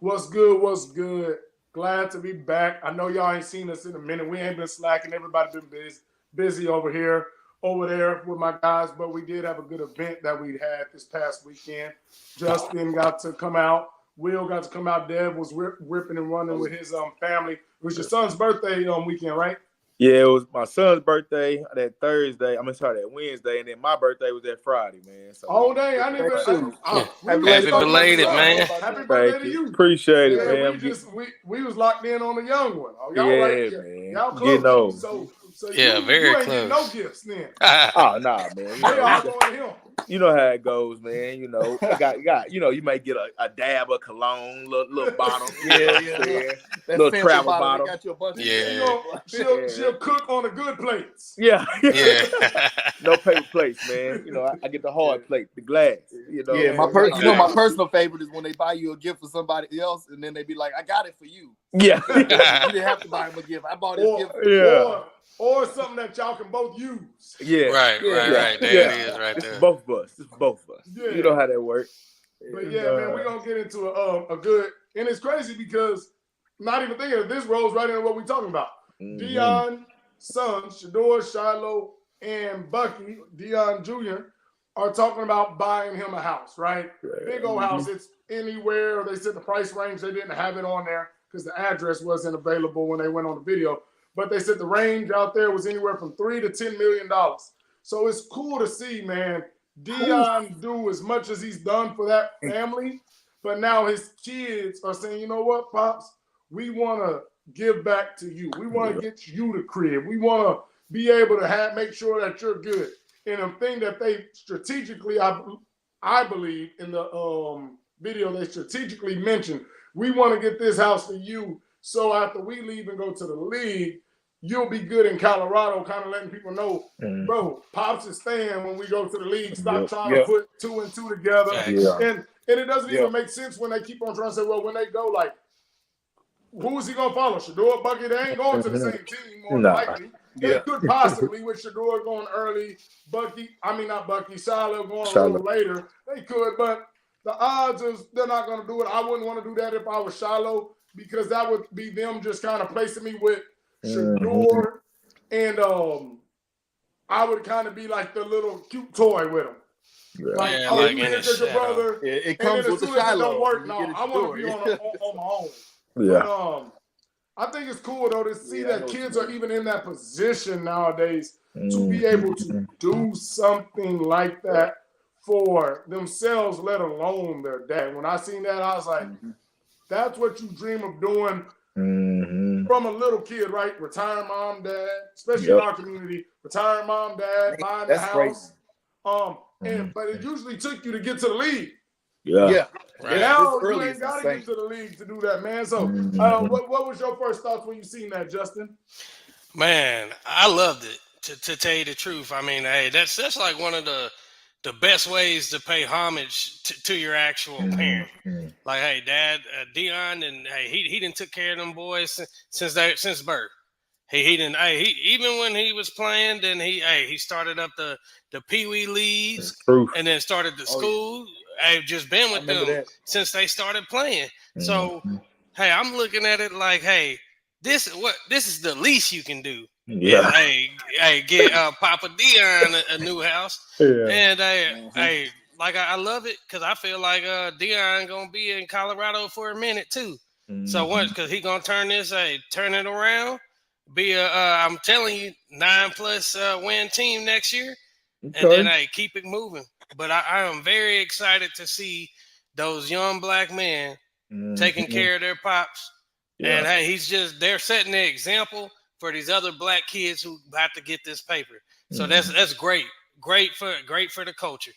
What's good? What's good? Glad to be back. I know y'all ain't seen us in a minute. We ain't been slacking. Everybody been busy over here, over there with my guys. But we did have a good event that we had this past weekend. Justin got to come out. Will got to come out. Dev was ripping and running with his family. It was your son's birthday weekend, right? Yeah, it was my son's birthday that Thursday. That Wednesday, and then my birthday was that Friday, man. So I didn't even. Happy belated, man. Happy birthday to you. Appreciate it, man. We was locked in on the young one. Oh, y'all yeah, right? Man. Y'all close. So yeah, very you ain't close. getting no gifts then. Oh nah, man. Him. You know how it goes, man. You know, you might get a dab of cologne, little bottle, yeah. Little travel bottle. Got you a bunch She'll cook on the good plates. Yeah. No paper plates, man. You know, I get the hard plate, the glass. You know, yeah. My personal favorite is when they buy you a gift for somebody else, and then they be like, "I got it for you." Yeah, you didn't have to buy him a gift. I bought his gift. Or something that y'all can both use. Yeah. Right. There it is, right there. It's both of us. Yeah. You know how that works. But man, we're gonna get into a good, and it's crazy because not even thinking of this rolls right into what we're talking about. Deion, son, Shedeur, Shiloh, and Bucky, Deion Jr., are talking about buying him a house, right? Big old house. It's anywhere. They said the price range, they didn't have it on there because the address wasn't available when they went on the video. But they said the range out there was anywhere from $3 to $10 million. So it's cool to see, man, Deion do as much as he's done for that family. But now his kids are saying, you know what, Pops? We want to give back to you. We want to get you the crib. We want to be able to make sure that you're good. And a thing that they strategically, I believe, in the video, they strategically mentioned, we want to get this house for you. So after we leave and go to the league, you'll be good in Colorado, kind of letting people know, bro, Pops is staying when we go to the league. Stop trying to put 2 and 2 together. And it doesn't even make sense when they keep on trying to say, well, when they go, like, who is he going to follow? Shedeur, Bucky? They ain't going to the same team more than likely. They could possibly, with Shedeur going early, not Bucky, Shiloh going a little later. They could, but the odds is they're not going to do it. I wouldn't want to do that if I was Shiloh, because that would be them just kind of placing me with Shedeur, and I would kind of be like the little cute toy with him. Your brother. It comes with the Shiloh. It don't work. No, I want to be on my own. Yeah. But, I think it's cool though to see that kids are even in that position nowadays to be able to do something like that for themselves, let alone their dad. When I seen that, I was like, that's what you dream of doing from a little kid, right? Retired mom, dad, especially in our community, retired mom, dad, buying the house. But it usually took you to get to the league. Yeah. Right. Now you ain't got to get to the league to do that, man. So what was your first thoughts when you seen that, Justin? Man, I loved it, to tell you the truth. I mean, hey, that's like one of the best ways to pay homage to your actual parent. Like, hey, Dad, Deion, and hey, he done took care of them boys since birth. He didn't. Hey, even when he was playing, then he started up the Pee Wee leagues, and then started the school. I've just been with them since they started playing. So, hey, I'm looking at it like, hey, this is the least you can do. Yeah. Hey, get Papa Deion a new house. Yeah. And hey, like I love it because I feel like Deion gonna be in Colorado for a minute too. So once, because he gonna turn it around, be I'm telling you, 9+ win team next year, and then keep it moving. But I am very excited to see those young black men taking care of their pops. Yeah. And hey, they're setting the example for these other black kids who have to get this paper. So that's great. Great for the culture.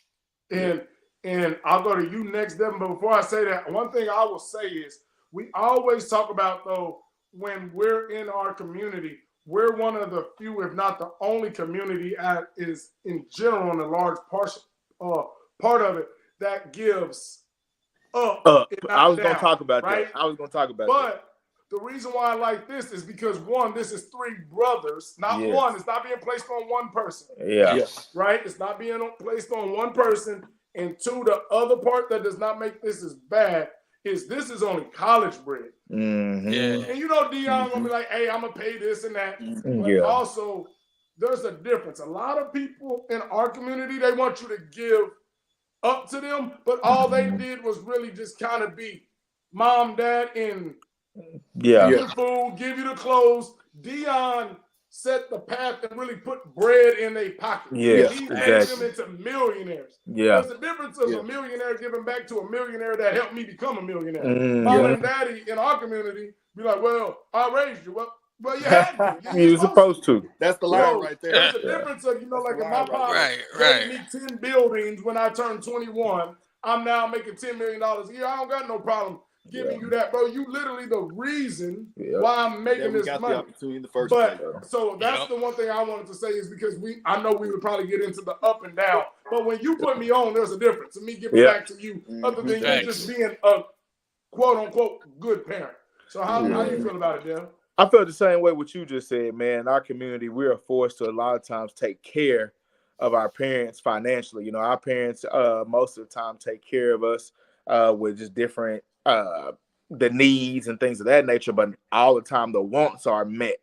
And I'll go to you next, Devin. But before I say that, one thing I will say is we always talk about, though, when we're in our community, we're one of the few, if not the only community is in general in a large part of it that gives up. I was going to talk about that. But the reason why I like this is because, one, this is 3 brothers. One, it's not being placed on one person. Yeah. Right? It's not being placed on one person. And 2, the other part that does not make this as bad is this is only college bread. Mm-hmm. Yeah. And you know, Deion gonna be like, hey, I'm gonna pay this and that. But Yeah. also, there's a difference. A lot of people in our community, they want you to give up to them, but all they did was really just kind of be mom, dad, and Yeah. give you the food, give you the clothes. Deion set the path and really put bread in their pocket. Yeah, He made exactly. them into millionaires. Yeah. There's a difference of a millionaire giving back to a millionaire that helped me become a millionaire. Mm, Mom yeah. and daddy in our community be like, well, I raised you. Well, you had to. You was supposed to. That's the line So, right there. there's a difference of, you know, like if my father Right. gave me 10 buildings when I turned 21, I'm now making $10 million a year. I don't got no problem giving you that, bro. You literally the reason why I'm making we this got money. the opportunity in the first But place. so that's the one thing I wanted to say is because I know we would probably get into the up and down, but when you put me on, there's a difference. And me giving back to you, other than you just being a quote unquote good parent. So how do you feel about it, Dale? I felt the same way what you just said, man. In our community, we are forced to a lot of times take care of our parents financially. You know, our parents most of the time take care of us with just different the needs and things of that nature, but all the time the wants are met.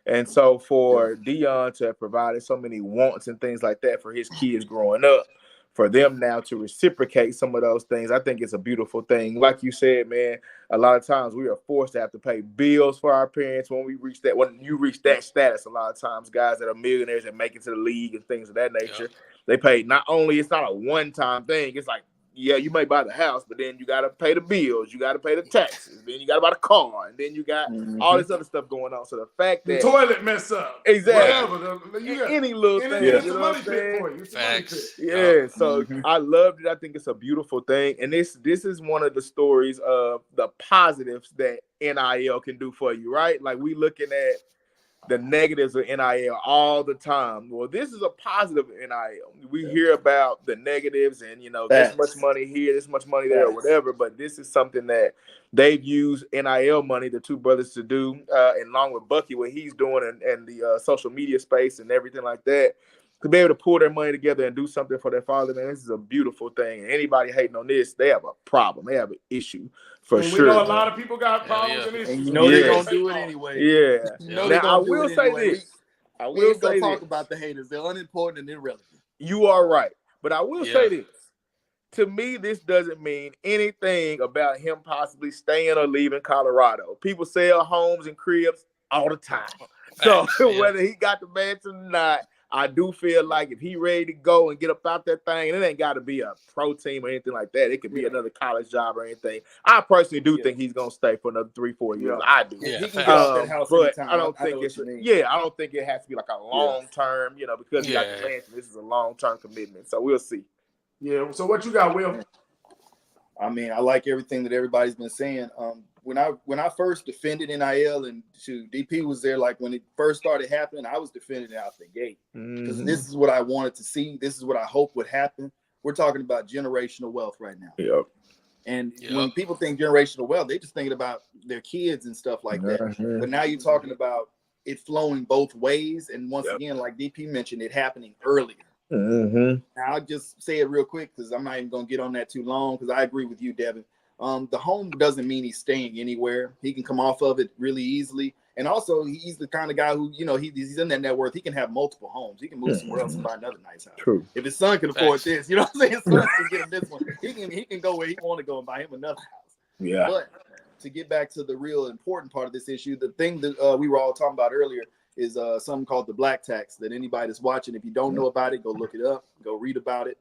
And so for Deion to have provided so many wants and things like that for his kids growing up, for them now to reciprocate some of those things, I think it's a beautiful thing. Like you said, man, a lot of times we are forced to have to pay bills for our parents when you reach that status. A lot of times guys that are millionaires and make it to the league and things of that nature, they pay it's not a one-time thing. It's like, yeah, you may buy the house, but then you got to pay the bills. You got to pay the taxes. Then you got to buy the car. And then you got all this other stuff going on. So the fact that... the toilet mess up. Exactly. Whatever. Any little thing. It's a money pit for you. It's a money pit. Yeah, so I loved it. I think it's a beautiful thing. And this is one of the stories of the positives that NIL can do for you, right? Like we looking at the negatives of NIL all the time. Well, this is a positive of NIL. We hear about the negatives and, you know, this much money here, this much money there, or whatever. But this is something that they've used NIL money, the two brothers, to do, and along with Bucky, what he's doing and the social media space and everything like that, to be able to pull their money together and do something for their father, man, this is a beautiful thing. And anybody hating on this, they have a problem. They have an issue for sure. We know a lot of people got problems and issues. And you know they're going to do it anyway. Yeah. You know now, I will say this. I will say talk about the haters. They're unimportant and irrelevant. You are right. But I will say this. To me, this doesn't mean anything about him possibly staying or leaving Colorado. People sell homes and cribs all the time. So whether he got the mansion or not, I do feel like if he ready to go and get up out that thing, and it ain't got to be a pro team or anything like that. It could be another college job or anything. I personally do think he's gonna stay for another 3-4 years. I do. He can get out that house but anytime. I don't think I don't think it has to be like a long term. You know, because he got the mansion. This is a long term commitment. So we'll see. Yeah. So what you got, Will? I mean, I like everything that everybody's been saying. When I first defended NIL and DP was there, like when it first started happening, I was defending it out the gate because this is what I wanted to see. This is what I hope would happen. We're talking about generational wealth right now. Yep. And when people think generational wealth, they just thinking about their kids and stuff like that. But now you're talking about it flowing both ways. And once again, like DP mentioned, it happening earlier. Now, I'll just say it real quick because I'm not even going to get on that too long because I agree with you, Devin. The home doesn't mean he's staying anywhere. He can come off of it really easily. And also, he's the kind of guy who, you know, he's in that net worth. He can have multiple homes. He can move somewhere else and buy another nice house. True. If his son can afford this, you know what I'm saying? His son can get him this one. He can go where he want to go and buy him another house. Yeah. But to get back to the real important part of this issue, the thing that we were all talking about earlier is something called the black tax that anybody that's watching, if you don't know about it, go look it up, go read about it.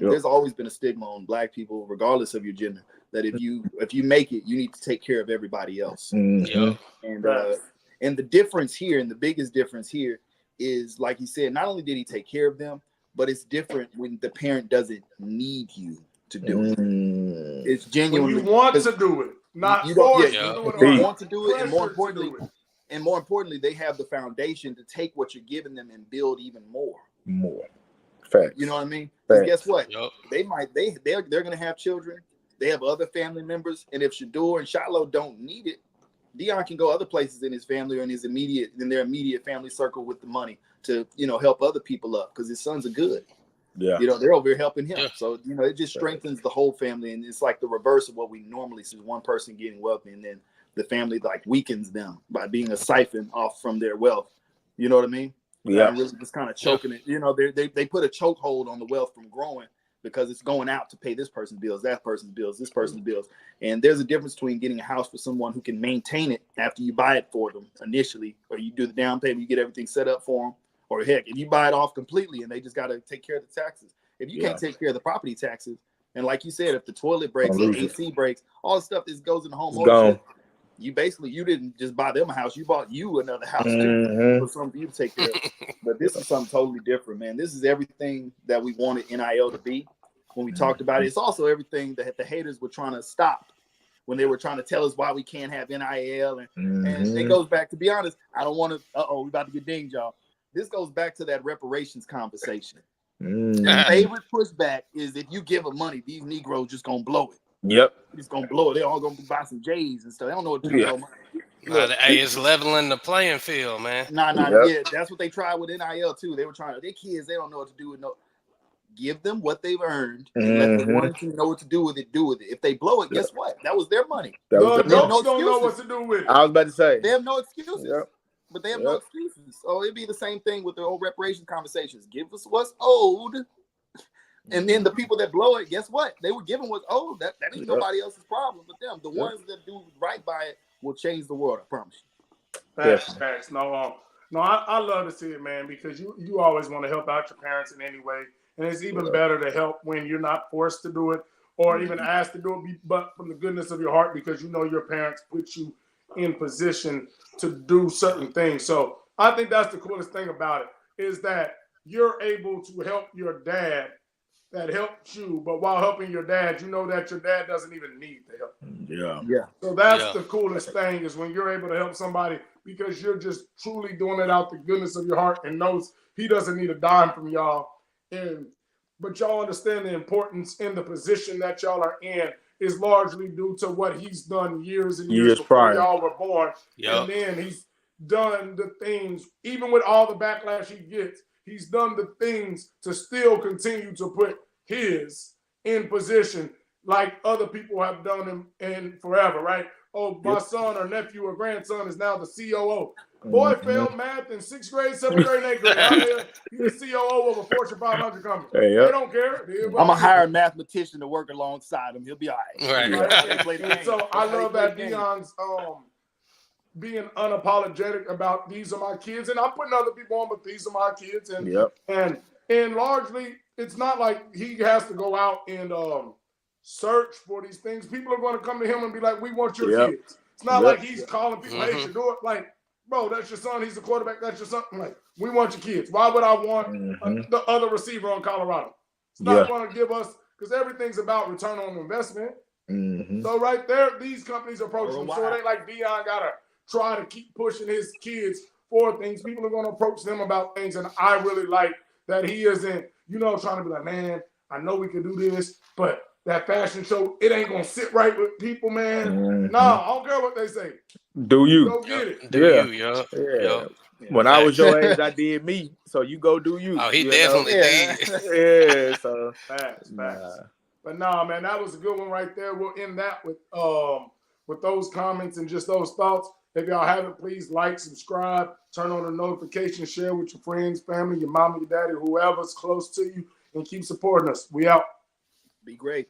There's always been a stigma on black people, regardless of your gender, that if you make it, you need to take care of everybody else. And the difference here, and the biggest difference here is, like he said, not only did he take care of them, but it's different when the parent doesn't need you to do it. It's genuinely when you want to do it, not you forced don't. to do it. You want to do it, and more importantly, they have the foundation to take what you're giving them and build even more. Facts. You know what I mean? Because guess what? Yep. They're gonna have children. They have other family members, and if Shedeur and Shiloh don't need it, Deion can go other places in his family or in their immediate family circle with the money to, you know, help other people up because his sons are good. Yeah. You know, they're over here helping him. Yeah. So, you know, it just strengthens the whole family. And it's like the reverse of what we normally see, one person getting wealthy and then the family like weakens them by being a siphon off from their wealth. You know what I mean? Yeah. And really just kind of choking it. You know, they put a chokehold on the wealth from growing because it's going out to pay this person's bills, that person's bills, this person's bills. And there's a difference between getting a house for someone who can maintain it after you buy it for them initially, or you do the down payment, you get everything set up for them. Or heck, if you buy it off completely and they just got to take care of the taxes. If you can't take care of the property taxes, and like you said, if the toilet breaks, the AC breaks, all the stuff that goes in the home ownership, you didn't just buy them a house, you bought you another house too, for something for you to take care of. But this is something totally different, man. This is everything that we wanted NIL to be when we talked about it. It's also everything that the haters were trying to stop when they were trying to tell us why we can't have NIL. And it goes back, to be honest, I don't want to, we about to get dinged, y'all. This goes back to that reparations conversation. The favorite pushback is if you give them money, these Negroes just gonna blow it. Yep. Just gonna blow it. They're all gonna buy some J's and stuff. They don't know what to do. Hey, it's leveling the playing field, man. Yeah, that's what they tried with NIL too. They were trying to, their kids, they don't know what to do with give them what they've earned and let the ones who know what to do with it. If they blow it, guess what? That was their money. They don't know what to do with it. I was about to say. They have no excuses. But they have no excuses. So it'd be the same thing with the old reparations conversations. Give us what's owed. And then the people that blow it, guess what? They were given what's owed. That ain't nobody else's problem but them. The ones that do right by it will change the world, I promise you. Facts. No, I love to see it, man, because you always want to help out your parents in any way. And it's even better to help when you're not forced to do it or even asked to do it, but from the goodness of your heart, because you know your parents put you in position to do certain things. So I think that's the coolest thing about it, is that you're able to help your dad that helped you, but while helping your dad, you know that your dad doesn't even need the help. Yeah. So that's the coolest thing, is when you're able to help somebody because you're just truly doing it out the goodness of your heart and knows he doesn't need a dime from y'all. But y'all understand the importance in the position that y'all are in is largely due to what he's done years and years before prior. Y'all were born. And then he's done the things, even with all the backlash he gets, he's done the things to still continue to put his in position like other people have done him in forever, right? Oh, my son or nephew or grandson is now the COO. Boy failed math in 6th grade, 7th grade, and 8th grade. He's the COO of a Fortune 500 company. They don't care. I'm going to hire a mathematician to work alongside him. He'll be all right. And so I love that Deion's being unapologetic about these are my kids. And I'm putting other people on, but these are my kids. And largely, it's not like he has to go out and search for these things. People are going to come to him and be like, we want your kids. It's not like he's calling people, hey, you do it. Like, bro, that's your son. He's the quarterback. That's your son. Like, we want your kids. Why would I want the other receiver on Colorado? It's not going to give us, because everything's about return on investment. So right there, these companies approach them. So it ain't like Deion got to try to keep pushing his kids for things. People are going to approach them about things. And I really like that he isn't, trying to be like, man, I know we can do this, but that fashion show, it ain't going to sit right with people, man. No, I don't care what they say. Do you? Go get it. Do you, When I was your age, I did me. So you go do you. Oh, he definitely did. So facts. But nah, man, that was a good one right there. We'll end that with those comments and just those thoughts. If y'all haven't, please like, subscribe, turn on the notifications, share with your friends, family, your mama, your daddy, whoever's close to you, and keep supporting us. We out. Be great.